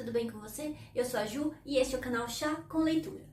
tudo bem com você? Eu sou a Ju e este é o canal Chá com Leitura.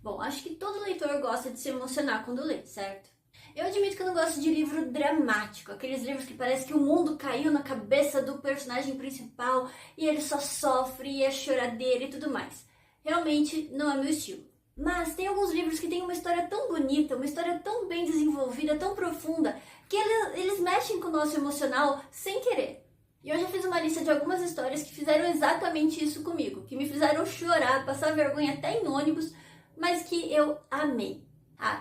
Bom, acho que todo leitor gosta de se emocionar quando lê, certo? Eu admito que eu não gosto de livro dramático, aqueles livros que parece que o mundo caiu na cabeça do personagem principal e ele só sofre e é choradeira e tudo mais. Realmente não é meu estilo. Mas tem alguns livros que têm uma história tão bonita, uma história tão bem desenvolvida, tão profunda, que eles mexem com o nosso emocional sem querer. E eu já fiz uma lista de algumas histórias que fizeram exatamente isso comigo, que me fizeram chorar, passar vergonha até em ônibus, mas que eu amei.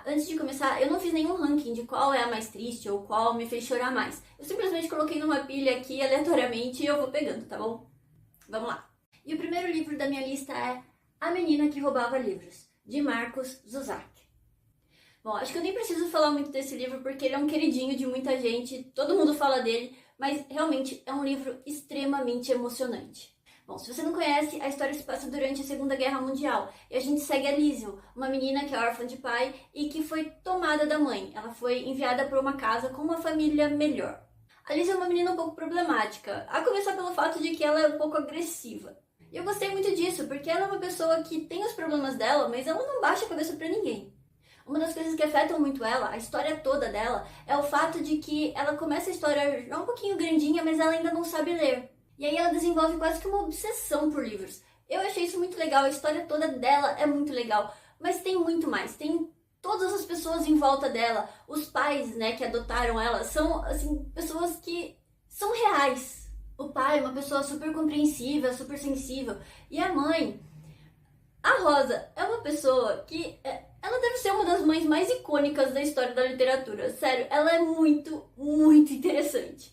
Antes de começar, eu não fiz nenhum ranking de qual é a mais triste ou qual me fez chorar mais. Eu simplesmente coloquei numa pilha aqui aleatoriamente e eu vou pegando, tá bom? Vamos lá. E o primeiro livro da minha lista é A Menina que Roubava Livros, de Marcos Zusak. Bom, acho que eu nem preciso falar muito desse livro porque ele é um queridinho de muita gente, todo mundo fala dele, mas realmente é um livro extremamente emocionante. Bom, se você não conhece, a história se passa durante a Segunda Guerra Mundial e a gente segue a Liesl, uma menina que é órfã de pai e que foi tomada da mãe. Ela foi enviada para uma casa com uma família melhor. A Liesl é uma menina um pouco problemática, a começar pelo fato de que ela é um pouco agressiva. E eu gostei muito disso, porque ela é uma pessoa que tem os problemas dela, mas ela não baixa a cabeça para ninguém. Uma das coisas que afetam muito ela, a história toda dela, é o fato de que ela começa a história já um pouquinho grandinha, mas ela ainda não sabe ler. E aí ela desenvolve quase que uma obsessão por livros. Eu achei isso muito legal, a história toda dela é muito legal. Mas tem muito mais, tem todas as pessoas em volta dela. Os pais, né, que adotaram ela, são, assim, pessoas que são reais. O pai é uma pessoa super compreensiva, super sensível. E a mãe, a Rosa, é uma pessoa que... ela deve ser uma das mães mais icônicas da história da literatura. Sério, ela é muito, muito interessante.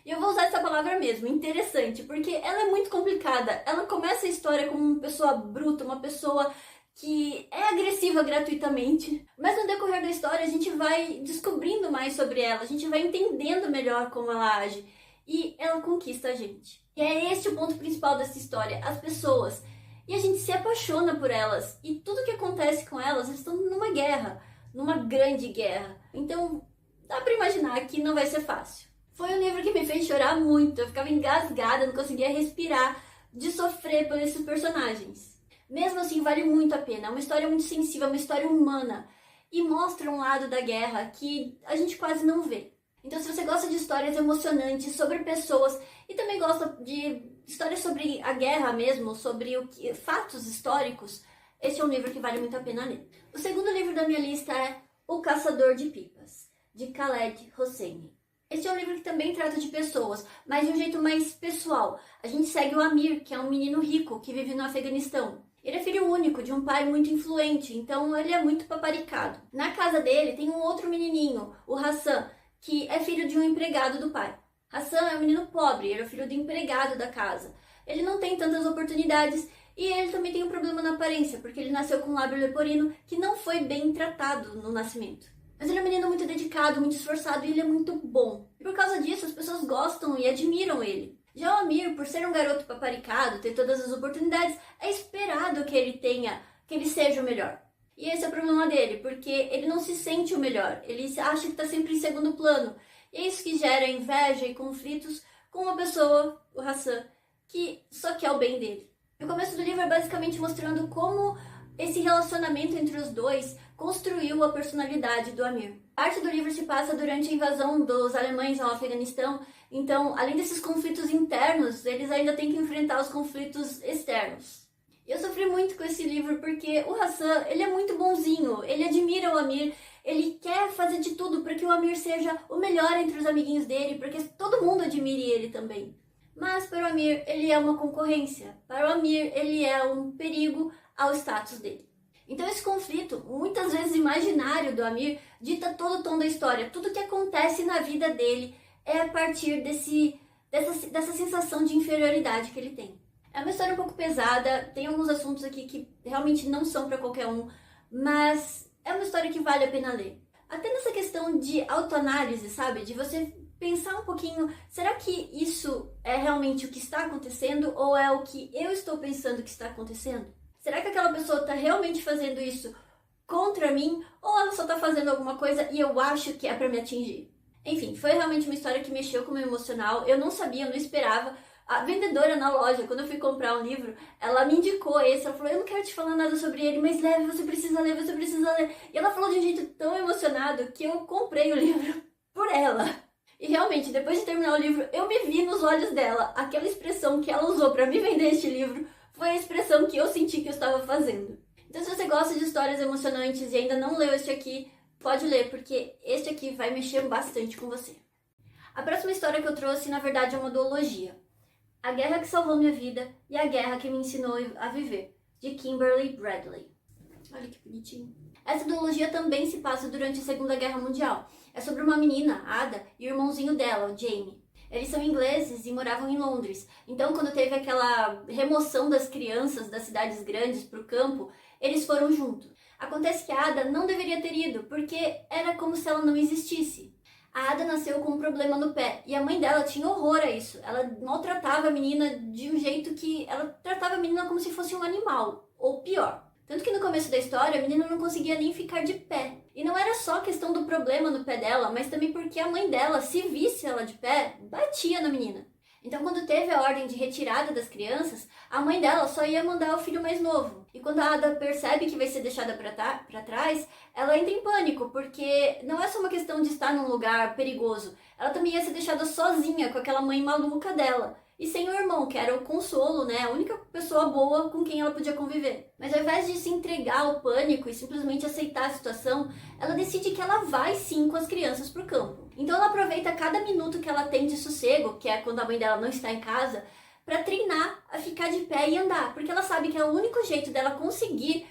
E eu vou usar essa palavra mesmo, interessante, porque ela é muito complicada. Ela começa a história como uma pessoa bruta, uma pessoa que é agressiva gratuitamente. Mas no decorrer da história a gente vai descobrindo mais sobre ela, a gente vai entendendo melhor como ela age. E ela conquista a gente. E é este o ponto principal dessa história, as pessoas. E a gente se apaixona por elas. E tudo que acontece com elas, eles estão numa guerra, numa grande guerra. Então dá pra imaginar que não vai ser fácil. Foi um livro que me fez chorar muito, eu ficava engasgada, não conseguia respirar de sofrer por esses personagens. Mesmo assim, vale muito a pena, é uma história muito sensível, é uma história humana e mostra um lado da guerra que a gente quase não vê. Então, se você gosta de histórias emocionantes sobre pessoas e também gosta de histórias sobre a guerra mesmo, sobre fatos históricos, esse é um livro que vale muito a pena ler. O segundo livro da minha lista é O Caçador de Pipas, de Khaled Hosseini. Esse é um livro que também trata de pessoas, mas de um jeito mais pessoal. A gente segue o Amir, que é um menino rico que vive no Afeganistão. Ele é filho único de um pai muito influente, então ele é muito paparicado. Na casa dele tem um outro menininho, o Hassan, que é filho de um empregado do pai. Hassan é um menino pobre, ele é o filho do empregado da casa. Ele não tem tantas oportunidades e ele também tem um problema na aparência, porque ele nasceu com um lábio leporino que não foi bem tratado no nascimento. Mas ele é um menino muito dedicado, muito esforçado e ele é muito bom. E por causa disso, as pessoas gostam e admiram ele. Já o Amir, por ser um garoto paparicado, ter todas as oportunidades, é esperado que ele seja o melhor. E esse é o problema dele, porque ele não se sente o melhor, ele acha que está sempre em segundo plano. E é isso que gera inveja e conflitos com uma pessoa, o Hassan, que só quer o bem dele. O começo do livro é basicamente mostrando como esse relacionamento entre os dois construiu a personalidade do Amir. Parte do livro se passa durante a invasão dos alemães ao Afeganistão, então, além desses conflitos internos, eles ainda têm que enfrentar os conflitos externos. Eu sofri muito com esse livro porque o Hassan, ele é muito bonzinho, ele admira o Amir, ele quer fazer de tudo para que o Amir seja o melhor entre os amiguinhos dele, para que todo mundo admire ele também. Mas para o Amir, ele é uma concorrência. Para o Amir, ele é um perigo ao status dele. Então esse conflito, muitas vezes imaginário do Amir, dita todo o tom da história. Tudo que acontece na vida dele é a partir dessa sensação de inferioridade que ele tem. É uma história um pouco pesada, tem alguns assuntos aqui que realmente não são para qualquer um, mas é uma história que vale a pena ler. Até nessa questão de autoanálise, sabe? De você pensar um pouquinho, será que isso é realmente o que está acontecendo ou é o que eu estou pensando que está acontecendo? Será que aquela pessoa está realmente fazendo isso contra mim ou ela só está fazendo alguma coisa e eu acho que é para me atingir? Enfim, foi realmente uma história que mexeu com o meu emocional. Eu não sabia, eu não esperava. A vendedora na loja, quando eu fui comprar um livro, ela me indicou esse. Ela falou, eu não quero te falar nada sobre ele, mas leve, você precisa ler, você precisa ler. E ela falou de um jeito tão emocionado que eu comprei o livro por ela. E realmente, depois de terminar o livro, eu me vi nos olhos dela. Aquela expressão que ela usou pra me vender este livro foi a expressão que eu senti que eu estava fazendo. Então, se você gosta de histórias emocionantes e ainda não leu este aqui, pode ler, porque este aqui vai mexer bastante com você. A próxima história que eu trouxe, na verdade, é uma duologia. A Guerra que Salvou Minha Vida e a Guerra que Me Ensinou a Viver, de Kimberly Bradley. Olha que bonitinho. Essa duologia também se passa durante a Segunda Guerra Mundial. É sobre uma menina, Ada, e o irmãozinho dela, o Jamie. Eles são ingleses e moravam em Londres. Então, quando teve aquela remoção das crianças das cidades grandes para o campo, eles foram juntos. Acontece que a Ada não deveria ter ido, porque era como se ela não existisse. A Ada nasceu com um problema no pé e a mãe dela tinha horror a isso. Ela maltratava a menina de um jeito que ela tratava a menina como se fosse um animal, ou pior. Tanto que no começo da história a menina não conseguia nem ficar de pé. E não era só questão do problema no pé dela, mas também porque a mãe dela, se visse ela de pé, batia na menina. Então, quando teve a ordem de retirada das crianças, a mãe dela só ia mandar o filho mais novo. E quando a Ada percebe que vai ser deixada para trás, ela entra em pânico, porque não é só uma questão de estar num lugar perigoso. Ela também ia ser deixada sozinha com aquela mãe maluca dela. E sem o irmão, que era o consolo, né? A única pessoa boa com quem ela podia conviver. Mas ao invés de se entregar ao pânico e simplesmente aceitar a situação, ela decide que ela vai sim com as crianças pro campo. Então ela aproveita cada minuto que ela tem de sossego, que é quando a mãe dela não está em casa, para treinar a ficar de pé e andar. Porque ela sabe que é o único jeito dela conseguir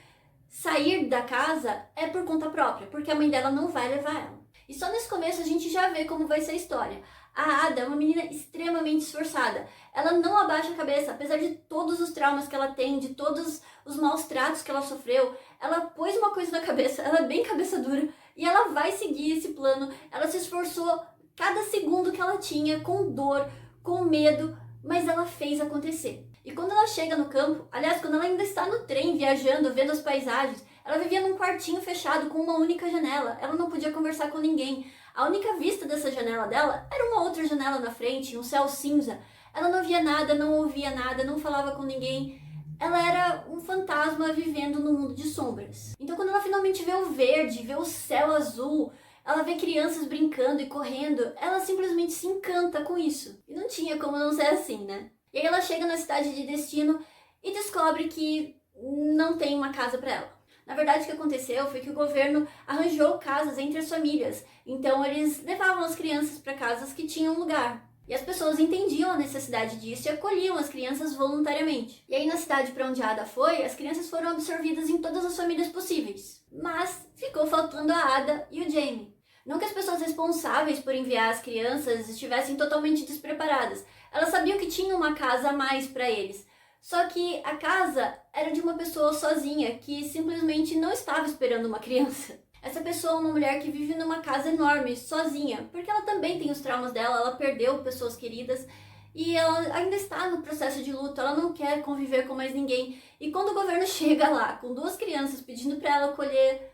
sair da casa é por conta própria, porque a mãe dela não vai levar ela. E só nesse começo a gente já vê como vai ser a história. A Ada é uma menina extremamente esforçada. Ela não abaixa a cabeça, apesar de todos os traumas que ela tem, de todos os maus tratos que ela sofreu. Ela pôs uma coisa na cabeça, ela é bem cabeça dura, e ela vai seguir esse plano. Ela se esforçou cada segundo que ela tinha, com dor, com medo, mas ela fez acontecer. E quando ela chega no campo, aliás, quando ela ainda está no trem, viajando, vendo as paisagens, ela vivia num quartinho fechado com uma única janela. Ela não podia conversar com ninguém. A única vista dessa janela dela era uma outra janela na frente, um céu cinza. Ela não via nada, não ouvia nada, não falava com ninguém. Ela era um fantasma vivendo no mundo de sombras. Então quando ela finalmente vê o verde, vê o céu azul, ela vê crianças brincando e correndo, ela simplesmente se encanta com isso. E não tinha como não ser assim, né? E aí ela chega na cidade de destino e descobre que não tem uma casa para ela. Na verdade, o que aconteceu foi que o governo arranjou casas entre as famílias. Então, eles levavam as crianças para casas que tinham lugar. E as pessoas entendiam a necessidade disso e acolhiam as crianças voluntariamente. E aí, na cidade para onde a Ada foi, as crianças foram absorvidas em todas as famílias possíveis. Mas ficou faltando a Ada e o Jamie. Não que as pessoas responsáveis por enviar as crianças estivessem totalmente despreparadas. Elas sabiam que tinha uma casa a mais para eles. Só que a casa era de uma pessoa sozinha, que simplesmente não estava esperando uma criança. Essa pessoa é uma mulher que vive numa casa enorme, sozinha, porque ela também tem os traumas dela, ela perdeu pessoas queridas e ela ainda está no processo de luto, ela não quer conviver com mais ninguém. E quando o governo chega lá com 2 crianças pedindo para ela acolher,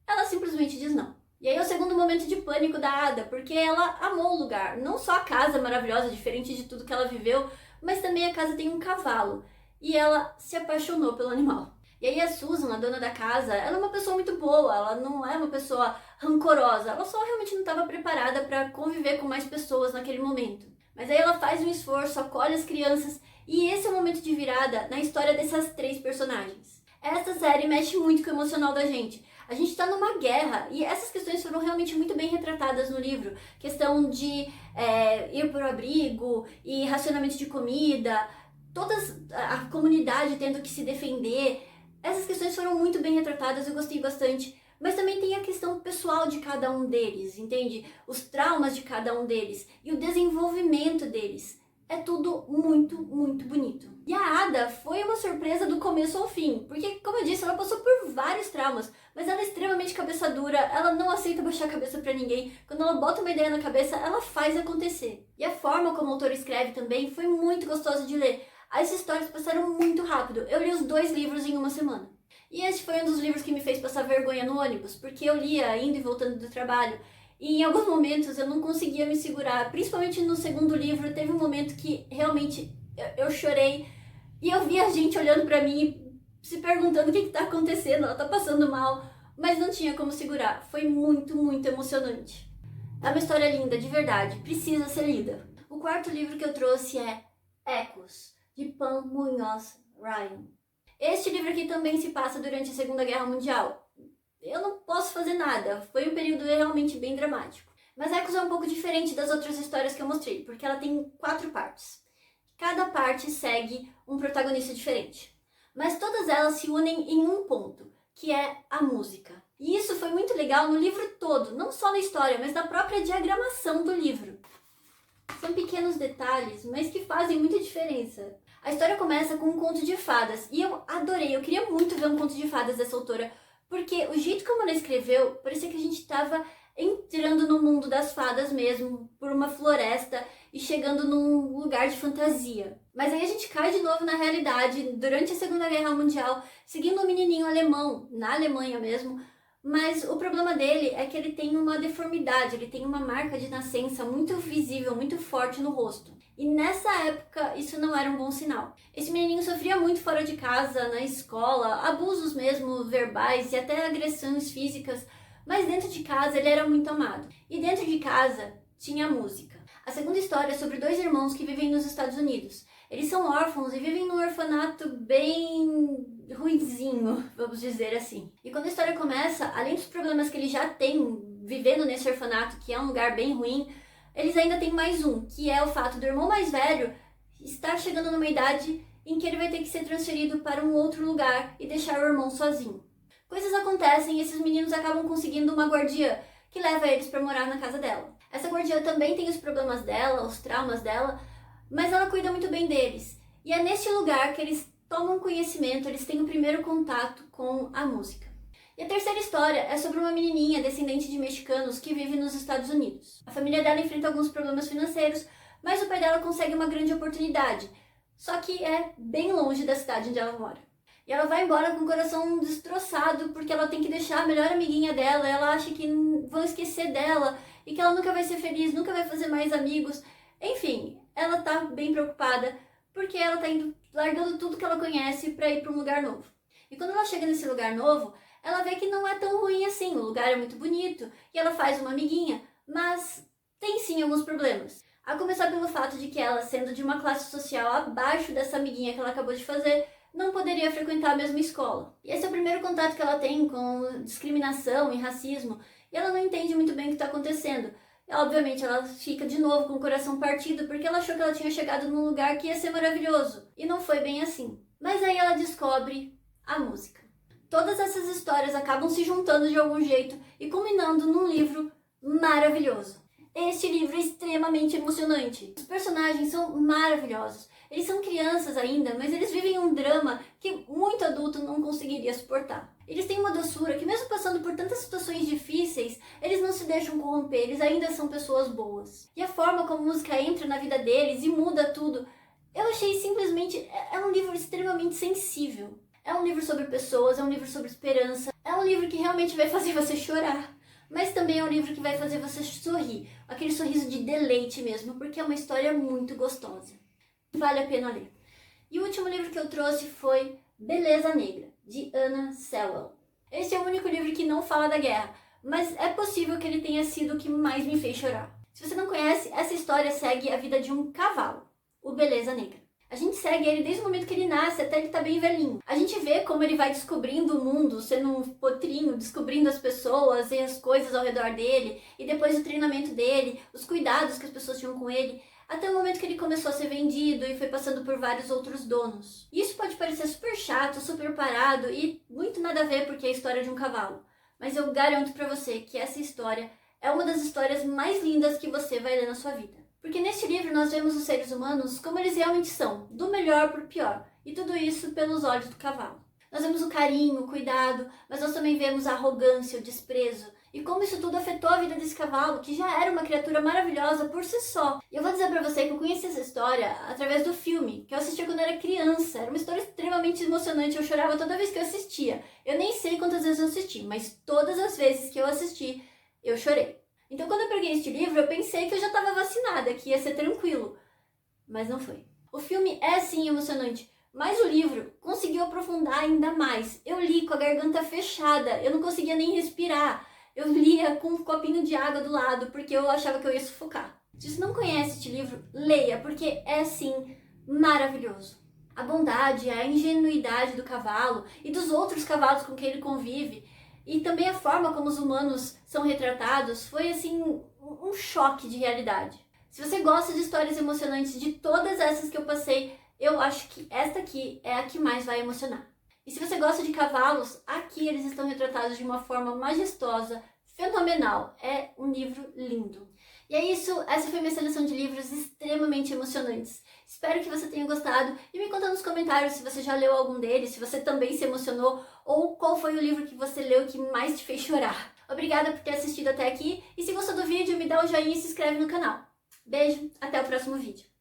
ela simplesmente diz não. E aí é o segundo momento de pânico da Ada, porque ela amou o lugar, não só a casa maravilhosa, diferente de tudo que ela viveu, mas também a casa tem um cavalo, e ela se apaixonou pelo animal. E aí a Susan, a dona da casa, ela é uma pessoa muito boa, ela não é uma pessoa rancorosa, ela só realmente não estava preparada para conviver com mais pessoas naquele momento. Mas aí ela faz um esforço, acolhe as crianças, e esse é o momento de virada na história dessas 3 personagens. Essa série mexe muito com o emocional da gente. A gente está numa guerra e essas questões foram realmente muito bem retratadas no livro. Questão de ir para o abrigo e racionamento de comida, toda a comunidade tendo que se defender. Essas questões foram muito bem retratadas, eu gostei bastante. Mas também tem a questão pessoal de cada um deles, entende? Os traumas de cada um deles e o desenvolvimento deles. É tudo muito, muito bonito. E a Ada foi uma surpresa do começo ao fim, porque, como eu disse, ela passou por vários traumas, mas ela é extremamente cabeça dura, ela não aceita baixar a cabeça pra ninguém. Quando ela bota uma ideia na cabeça, ela faz acontecer. E a forma como o autor escreve também foi muito gostosa de ler. As histórias passaram muito rápido, eu li os 2 livros em uma semana. E esse foi um dos livros que me fez passar vergonha no ônibus, porque eu lia indo e voltando do trabalho. E em alguns momentos eu não conseguia me segurar, principalmente no segundo livro, teve um momento que realmente eu chorei e eu vi a gente olhando pra mim, se perguntando o que tá acontecendo, ela tá passando mal, mas não tinha como segurar. Foi muito, muito emocionante. É uma história linda, de verdade, precisa ser lida. O quarto livro que eu trouxe é Ecos, de Pan Muñoz Ryan. Este livro aqui também se passa durante a Segunda Guerra Mundial. Eu não posso fazer nada, foi um período realmente bem dramático. Mas Ecos é um pouco diferente das outras histórias que eu mostrei, porque ela tem 4 partes. Cada parte segue um protagonista diferente. Mas todas elas se unem em um ponto, que é a música. E isso foi muito legal no livro todo, não só na história, mas na própria diagramação do livro. São pequenos detalhes, mas que fazem muita diferença. A história começa com um conto de fadas, e eu adorei, eu queria muito ver um conto de fadas dessa autora, porque o jeito como ela escreveu, parecia que a gente estava entrando no mundo das fadas mesmo, por uma floresta e chegando num lugar de fantasia. Mas aí a gente cai de novo na realidade, durante a Segunda Guerra Mundial, seguindo um menininho alemão, na Alemanha mesmo, mas o problema dele é que ele tem uma deformidade, ele tem uma marca de nascença muito visível, muito forte no rosto. E nessa época isso não era um bom sinal. Esse menininho sofria muito fora de casa, na escola, abusos mesmo verbais e até agressões físicas, mas dentro de casa ele era muito amado. E dentro de casa tinha música. A segunda história é sobre 2 irmãos que vivem nos Estados Unidos. Eles são órfãos e vivem num orfanato bem ruinzinho, vamos dizer assim. E quando a história começa, além dos problemas que eles já têm vivendo nesse orfanato, que é um lugar bem ruim, eles ainda têm mais um, que é o fato do irmão mais velho estar chegando numa idade em que ele vai ter que ser transferido para um outro lugar e deixar o irmão sozinho. Coisas acontecem e esses meninos acabam conseguindo uma guardiã que leva eles para morar na casa dela. Essa guardiã também tem os problemas dela, os traumas dela, mas ela cuida muito bem deles. E é nesse lugar que eles tomam conhecimento, eles têm o primeiro contato com a música. E a terceira história é sobre uma menininha descendente de mexicanos que vive nos Estados Unidos. A família dela enfrenta alguns problemas financeiros, mas o pai dela consegue uma grande oportunidade, só que é bem longe da cidade onde ela mora. E ela vai embora com o coração destroçado porque ela tem que deixar a melhor amiguinha dela, ela acha que vão esquecer dela e que ela nunca vai ser feliz, nunca vai fazer mais amigos. Enfim, ela tá bem preocupada porque ela tá indo, largando tudo que ela conhece para ir para um lugar novo. E quando ela chega nesse lugar novo, ela vê que não é tão ruim assim, o lugar é muito bonito e ela faz uma amiguinha, mas tem sim alguns problemas. A começar pelo fato de que ela, sendo de uma classe social abaixo dessa amiguinha que ela acabou de fazer, não poderia frequentar a mesma escola. E esse é o primeiro contato que ela tem com discriminação e racismo, e ela não entende muito bem o que está acontecendo. E, obviamente, ela fica de novo com o coração partido porque ela achou que ela tinha chegado num lugar que ia ser maravilhoso, e não foi bem assim. Mas aí ela descobre a música. Todas essas histórias acabam se juntando de algum jeito e culminando num livro maravilhoso. Este livro é extremamente emocionante. Os personagens são maravilhosos. Eles são crianças ainda, mas eles vivem um drama que muito adulto não conseguiria suportar. Eles têm uma doçura que, mesmo passando por tantas situações difíceis, eles não se deixam corromper, eles ainda são pessoas boas. E a forma como a música entra na vida deles e muda tudo, eu achei simplesmente... é um livro extremamente sensível. É um livro sobre pessoas, é um livro sobre esperança, é um livro que realmente vai fazer você chorar. Mas também é um livro que vai fazer você sorrir, aquele sorriso de deleite mesmo, porque é uma história muito gostosa. Vale a pena ler. E o último livro que eu trouxe foi Beleza Negra, de Anna Sewell. Esse é o único livro que não fala da guerra, mas é possível que ele tenha sido o que mais me fez chorar. Se você não conhece, essa história segue a vida de um cavalo, o Beleza Negra. A gente segue ele desde o momento que ele nasce até ele tá bem velhinho. A gente vê como ele vai descobrindo o mundo, sendo um potrinho, descobrindo as pessoas e as coisas ao redor dele, e depois o treinamento dele, os cuidados que as pessoas tinham com ele, até o momento que ele começou a ser vendido e foi passando por vários outros donos. Isso pode parecer super chato, super parado e muito nada a ver porque é a história de um cavalo. Mas eu garanto pra você que essa história é uma das histórias mais lindas que você vai ler na sua vida. Porque neste livro nós vemos os seres humanos como eles realmente são, do melhor para o pior, e tudo isso pelos olhos do cavalo. Nós vemos o carinho, o cuidado, mas nós também vemos a arrogância, o desprezo, e como isso tudo afetou a vida desse cavalo, que já era uma criatura maravilhosa por si só. E eu vou dizer pra você que eu conheci essa história através do filme, que eu assisti quando eu era criança. Era uma história extremamente emocionante, eu chorava toda vez que eu assistia. Eu nem sei quantas vezes eu assisti, mas todas as vezes que eu assisti, eu chorei. Então quando eu peguei este livro, eu pensei que eu já estava vacinada, que ia ser tranquilo. Mas não foi. O filme é sim emocionante, mas o livro conseguiu aprofundar ainda mais. Eu li com a garganta fechada, eu não conseguia nem respirar. Eu lia com um copinho de água do lado, porque eu achava que eu ia sufocar. Se você não conhece este livro, leia, porque é sim maravilhoso. A bondade, a ingenuidade do cavalo e dos outros cavalos com quem ele convive, e também a forma como os humanos são retratados, foi assim um choque de realidade. Se você gosta de histórias emocionantes, de todas essas que eu passei, eu acho que esta aqui é a que mais vai emocionar. E se você gosta de cavalos, aqui eles estão retratados de uma forma majestosa, fenomenal. É um livro lindo. E é isso, essa foi minha seleção de livros extremamente emocionantes. Espero que você tenha gostado e me conta nos comentários se você já leu algum deles, se você também se emocionou ou qual foi o livro que você leu que mais te fez chorar. Obrigada por ter assistido até aqui e se gostou do vídeo, me dá um joinha e se inscreve no canal. Beijo, até o próximo vídeo.